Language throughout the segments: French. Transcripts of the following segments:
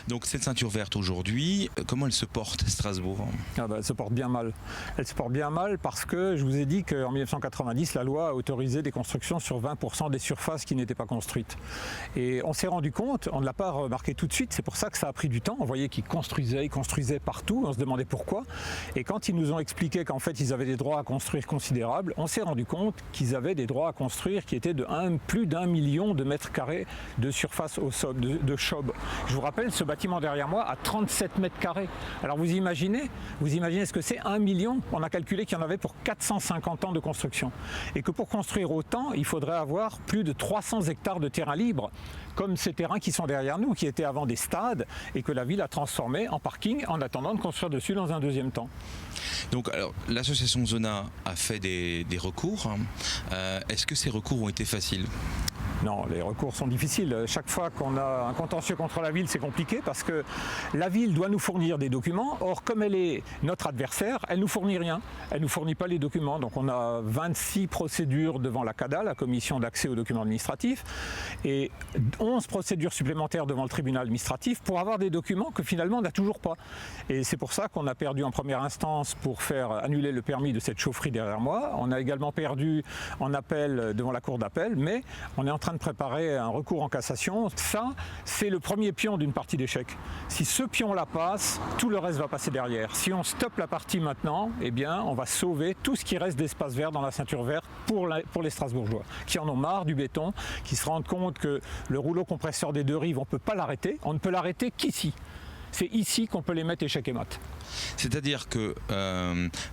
Donc cette ceinture verte aujourd'hui, comment elle se porte à Strasbourg? Elle se porte bien mal. Elle se porte bien mal parce que je vous ai dit qu'en 1990, la loi a autorisé des constructions sur 20% des surfaces qui n'étaient pas construites. Et on s'est rendu compte, on ne l'a pas remarqué tout de suite, c'est pour ça que ça a pris du temps. On voyait qu'ils construisaient partout, on se demandait pourquoi. Et quand ils nous ont expliqué qu'en fait ils avaient des droits à construire considérables, on s'est rendu compte qu'ils avaient des droits à construire qui étaient de plus d'1 million de mètres carrés de surface au sol, de chaume. Je vous rappelle, ce bâtiment derrière moi a 37 mètres carrés. Alors vous imaginez ce que c'est 1 million? On a calculé qu'il y en avait pour 450 ans de construction. Et que pour construire autant, il faudrait avoir plus de 300 hectares de terrain libre, comme ces terrains qui sont derrière nous, qui étaient avant des stades, et que la ville a transformé en parking en attendant de construire dessus dans un deuxième temps. Donc alors, l'association Zona a fait des recours. Est-ce que ces recours ont été faciles? Non, les recours sont difficiles. Chaque fois qu'on a un contentieux contre la ville, c'est compliqué parce que la ville doit nous fournir des documents. Or, comme elle est notre adversaire, elle ne nous fournit rien. Elle ne nous fournit pas les documents. Donc on a 26 procédures devant la CADA, la commission d'accès aux documents administratifs, et 11 procédures supplémentaires devant le tribunal administratif pour avoir des documents que finalement on n'a toujours pas. Et c'est pour ça qu'on a perdu en première instance pour faire annuler le permis de cette chaufferie derrière moi. On a également perdu en appel devant la cour d'appel, mais on est en train de préparer un recours en cassation. Ça, c'est le premier pion d'une partie d'échec. Si ce pion-là passe, tout le reste va passer derrière. Si on stoppe la partie maintenant, eh bien, on va sauver tout ce qui reste d'espace vert dans la ceinture verte pour les Strasbourgeois, qui en ont marre du béton, qui se rendent compte que le rouleau compresseur des deux rives, on ne peut pas l'arrêter. On ne peut l'arrêter qu'ici. C'est ici qu'on peut les mettre échec et mat. C'est-à-dire que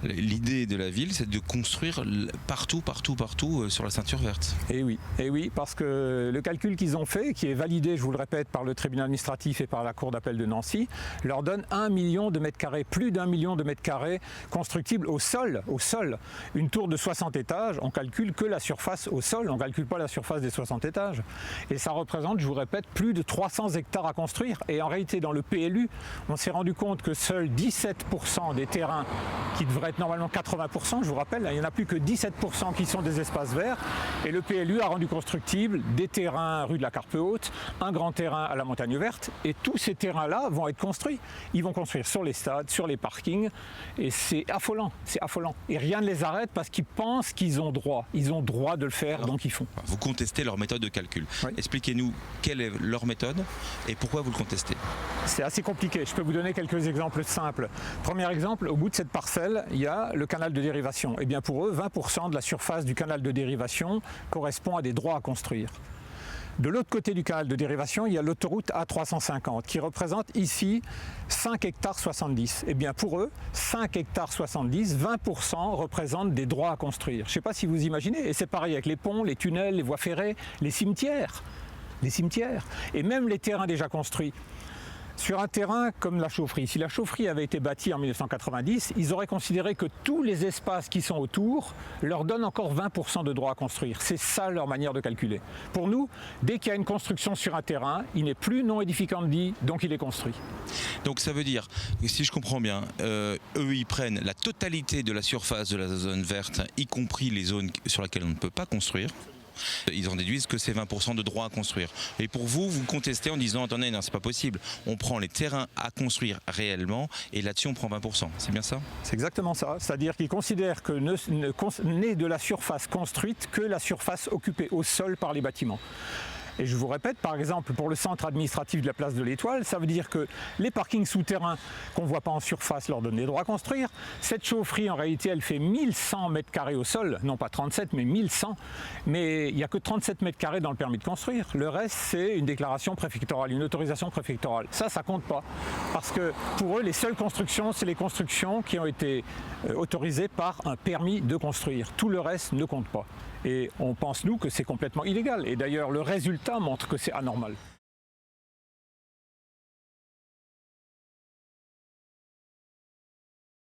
l'idée de la ville, c'est de construire partout sur la ceinture verte. Et oui, parce que le calcul qu'ils ont fait, qui est validé, je vous le répète, par le tribunal administratif et par la cour d'appel de Nancy, leur donne 1 million de mètres carrés, plus d'1 million de mètres carrés constructibles au sol. Une tour de 60 étages, on calcule que la surface au sol, on ne calcule pas la surface des 60 étages. Et ça représente, je vous répète, plus de 300 hectares à construire. Et en réalité, dans le PLU, on s'est rendu compte que seuls 17% des terrains, qui devraient être normalement 80%, je vous rappelle, il n'y en a plus que 17% qui sont des espaces verts. Et le PLU a rendu constructibles des terrains rue de la Carpe Haute, un grand terrain à la Montagne Verte. Et tous ces terrains-là vont être construits. Ils vont construire sur les stades, sur les parkings. Et c'est affolant, c'est affolant. Et rien ne les arrête parce qu'ils pensent qu'ils ont droit. Ils ont droit de le faire, donc ils font. Vous contestez leur méthode de calcul. Oui. Expliquez-nous quelle est leur méthode et pourquoi vous le contestez. C'est assez compliqué. Je peux vous donner quelques exemples simples. Premier exemple, au bout de cette parcelle, il y a le canal de dérivation. Et bien pour eux, 20% de la surface du canal de dérivation correspond à des droits à construire. De l'autre côté du canal de dérivation, il y a l'autoroute A350 qui représente ici 5 hectares 70. Et bien pour eux, 5 hectares 70, 20% représentent des droits à construire. Je ne sais pas si vous imaginez, et c'est pareil avec les ponts, les tunnels, les voies ferrées, les cimetières, et même les terrains déjà construits. Sur un terrain comme la chaufferie, si la chaufferie avait été bâtie en 1990, ils auraient considéré que tous les espaces qui sont autour leur donnent encore 20% de droits à construire. C'est ça leur manière de calculer. Pour nous, dès qu'il y a une construction sur un terrain, il n'est plus non edificandi, donc il est construit. Donc ça veut dire, si je comprends bien, eux ils prennent la totalité de la surface de la zone verte, y compris les zones sur lesquelles on ne peut pas construire. Ils en déduisent que c'est 20% de droits à construire. Et pour vous, vous contestez en disant attendez, non, c'est pas possible. On prend les terrains à construire réellement et là-dessus on prend 20%. C'est bien ça? C'est exactement ça. C'est-à-dire qu'ils considèrent que n'est de la surface construite que la surface occupée au sol par les bâtiments. Et je vous répète, par exemple, pour le centre administratif de la place de l'Étoile, ça veut dire que les parkings souterrains qu'on ne voit pas en surface leur donnent des droits à construire. Cette chaufferie, en réalité, elle fait 1100 mètres carrés au sol, non pas 37, mais 1100. Mais il n'y a que 37 mètres carrés dans le permis de construire. Le reste, c'est une déclaration préfectorale, une autorisation préfectorale. Ça compte pas. Parce que pour eux, les seules constructions, c'est les constructions qui ont été autorisées par un permis de construire. Tout le reste ne compte pas. Et on pense, nous, que c'est complètement illégal. Et d'ailleurs, le résultat montre que c'est anormal.